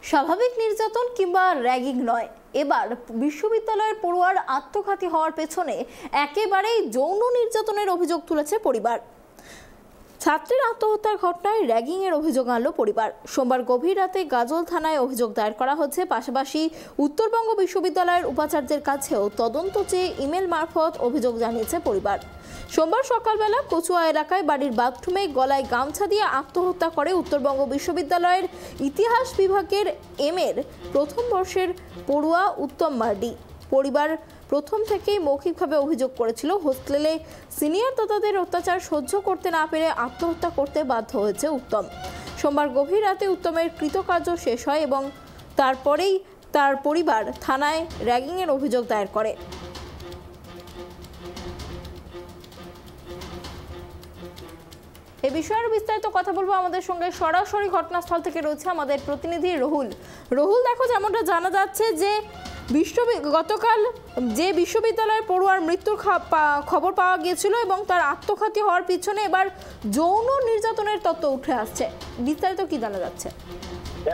স্বাভাবিক নির্যাতন কিংবা র্যাগিং নয়, এবার বিশ্ববিদ্যালয়ের পড়ুয়ার আত্মঘাতী হওয়ার পেছনে একেবারেই যৌন নির্যাতনের অভিযোগ তুলেছে পরিবার। ছাত্রের আত্মহত্যার ঘটনায় র্যাগিং এর অভিযোগ আনল পরিবার। সোমবার গভীর রাতে গাজল থানায় অভিযোগ দায়ের করা হচ্ছে। পাশাপাশি উত্তরবঙ্গ বিশ্ববিদ্যালয়ের উপাচার্যের কাছেও তদন্ত চেয়ে ইমেল মারফত অভিযোগ জানিয়েছে পরিবার। সোমবার সকালবেলা কচুয়া এলাকায় বাড়ির বাথরুমে গলায় গামছা দিয়ে আত্মহত্যা করে উত্তরবঙ্গ বিশ্ববিদ্যালয়ের ইতিহাস বিভাগের এর প্রথম বর্ষের পড়ুয়া উত্তম মার্ডি। পরিবার প্রথম থেকেই মৌখিকভাবে অভিযোগ করেছিল, হোস্টেলে সিনিয়র দাদাদের অত্যাচার সহ্য করতে না পেরে আত্মহত্যা করতে বাধ্য হয়েছে উত্তম। সোমবার গভীর রাতে উত্তমের কৃতকার্য শেষ হয় এবং তারপরেই তার পরিবার থানায় র্যাগিংয়ের অভিযোগ দায়ের করে। এ বিষয়ে বিস্তারিত কথা বলবো, আমাদের সঙ্গে সরাসরি ঘটনাস্থল থেকে রয়েছে আমাদের প্রতিনিধি রহুল। দেখো, যেমনটা জানা যাচ্ছে যে গতকাল যে বিশ্ববিদ্যালয়ের পড়ুয়ার মৃত্যুর খবর পাওয়া গিয়েছিল এবং তার আত্মঘাতী হওয়ার পিছনে এবার যৌন নির্যাতনের তথ্য উঠে আসছে, বিস্তারিত কি জানা যাচ্ছে?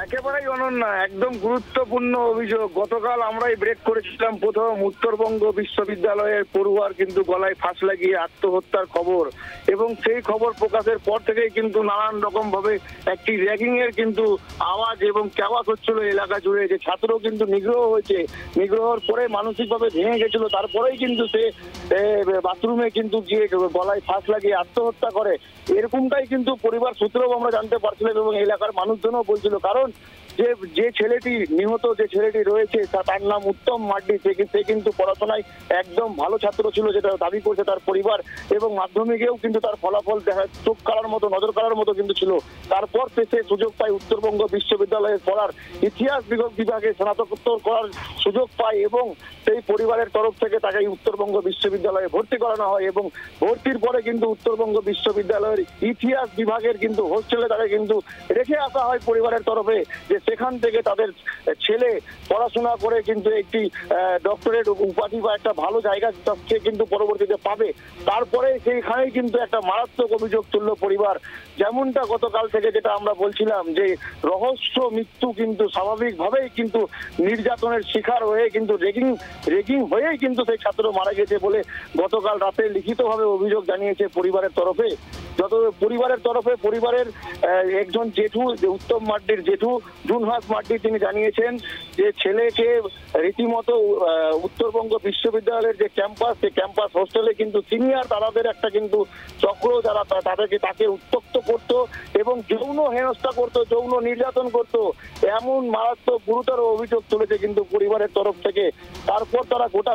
একেবারেই অনন্যা, একদম গুরুত্বপূর্ণ অভিযোগ। গতকাল আমরাই ব্রেক করেছিলাম প্রথম উত্তরবঙ্গ বিশ্ববিদ্যালয়ের পড়ুয়ার কিন্তু গলায় ফাঁস লাগিয়ে আত্মহত্যার খবর, এবং সেই খবর প্রকাশের পর থেকেই কিন্তু নানান রকম ভাবে একটি র্যাগিং এর কিন্তু আওয়াজ এবং ক্যাওয়াজ হচ্ছিল এলাকা জুড়ে। যে ছাত্র কিন্তু নিগ্রহ হয়েছে, নিগ্রহর পরে মানসিকভাবে ভেঙে গেছিল, তারপরেই কিন্তু সে বাথরুমে কিন্তু গিয়ে গলায় ফাঁস লাগিয়ে আত্মহত্যা করে। এরকমটাই কিন্তু পরিবার সূত্রেও আমরা জানতে পারছিলাম এবং এলাকার মানুষজনও বলছিল। কারণ যে ছেলেটি নিহত, যে ছেলেটি রয়েছে তার নাম উত্তম মার্ডি, সে কিন্তু পড়াশোনায় একদম ভালো ছাত্র ছিল, যেটা দাবি করছে তার পরিবার, এবং মাধ্যমিকেও কিন্তু তার ফলাফল চোখ কাড়ার মতো, নজর কাড়ার মতো কিন্তু ছিল। তারপর সে সুযোগ পায় উত্তরবঙ্গ বিশ্ববিদ্যালয়ে পড়ার, ইতিহাস বিভাগে স্নাতকোত্তর করার সুযোগ পায়, এবং সেই পরিবারের তরফ থেকে তাকে উত্তরবঙ্গ বিশ্ববিদ্যালয়ে ভর্তি করানো হয়। এবং ভর্তির পরে কিন্তু উত্তরবঙ্গ বিশ্ববিদ্যালয়ের ইতিহাস বিভাগের কিন্তু হোস্টেলে তাকে কিন্তু রেখে আসা হয় পরিবারের তরফে, যে সেখান থেকে তাদের ছেলে পড়াশোনা করে কিন্তু একটি ডক্টরেট উপাধি বা একটা ভালো জায়গা সে কিন্তু পরবর্তীতে পাবে। তারপরে সেইখানেই কিন্তু একটা মারাত্মক অভিযোগ তুলল পরিবার। যেমনটা গতকাল থেকে যেটা আমরা বলছিলাম, যে রহস্য মৃত্যু কিন্তু স্বাভাবিকভাবেই কিন্তু নির্যাতনের শিকার হয়ে কিন্তু রেগিং হয়েই কিন্তু সেই ছাত্র মারা গেছে বলে গতকাল রাতে লিখিতভাবে অভিযোগ জানিয়েছে পরিবারের তরফে। পরিবারের একজন জেঠু, যে উত্তম মার্ডির জেঠু জুনহাস মার্ডি, তিনি জানিয়েছেন যে ছেলেকে রীতিমতো উত্তরবঙ্গ বিশ্ববিদ্যালয়ের যে ক্যাম্পাস, সেই ক্যাম্পাস হোস্টেলে কিন্তু সিনিয়র দাদাদের একটা কিন্তু চক্র, যারা তাকে উত্ত্যক্ত করত এবং যৌন হেনস্থা করত, যৌন নির্যাতন করত, এমন মারাত্মক গুরুতর অভিযোগ তুলেছে কিন্তু পরিবারের তরফ থেকে। তারপর তারা গোটা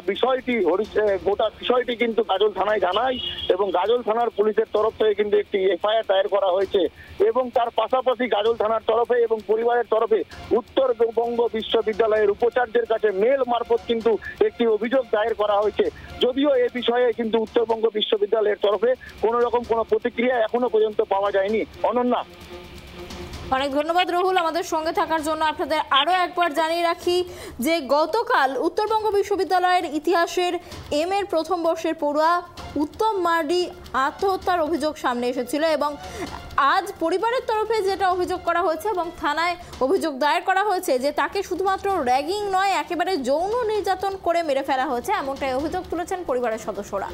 বিষয়টি কিন্তু গাজল থানায় জানায়, এবং গাজল থানার পুলিশের তরফ থেকে কিন্তু একটি এফআইআর দায়ের করা হয়েছে। এবং তার পাশাপাশি গাজল থানার তরফে এবং পরিবারের তরফে উত্তরবঙ্গ বিশ্ববিদ্যালয়ের উপাচার্যের কাছে মেল মারফত কিন্তু একটি অভিযোগ দায়ের করা হয়েছে। যদিও এ বিষয়ে কিন্তু উত্তরবঙ্গ বিশ্ববিদ্যালয়ের তরফে কোনো রকম কোনো প্রতিক্রিয়া এখনো পর্যন্ত পাওয়া যায়নি। অনন্যা, অনেক ধন্যবাদ রহুল আমাদের সঙ্গে থাকার জন্য। আপনাদের আরও একবার জানিয়ে রাখি যে গতকাল উত্তরবঙ্গ বিশ্ববিদ্যালয়ের ইতিহাসের এর প্রথম বর্ষের পড়ুয়া উত্তম মার্ডি আত্মহত্যার অভিযোগ সামনে এসেছিল, এবং আজ পরিবারের তরফে যেটা অভিযোগ করা হয়েছে এবং থানায় অভিযোগ দায়ের করা হয়েছে যে তাকে শুধুমাত্র র্যাগিং নয়, একেবারে যৌন নির্যাতন করে মেরে ফেলা হয়েছে, এমনটাই অভিযোগ তুলেছেন পরিবারের সদস্যরা।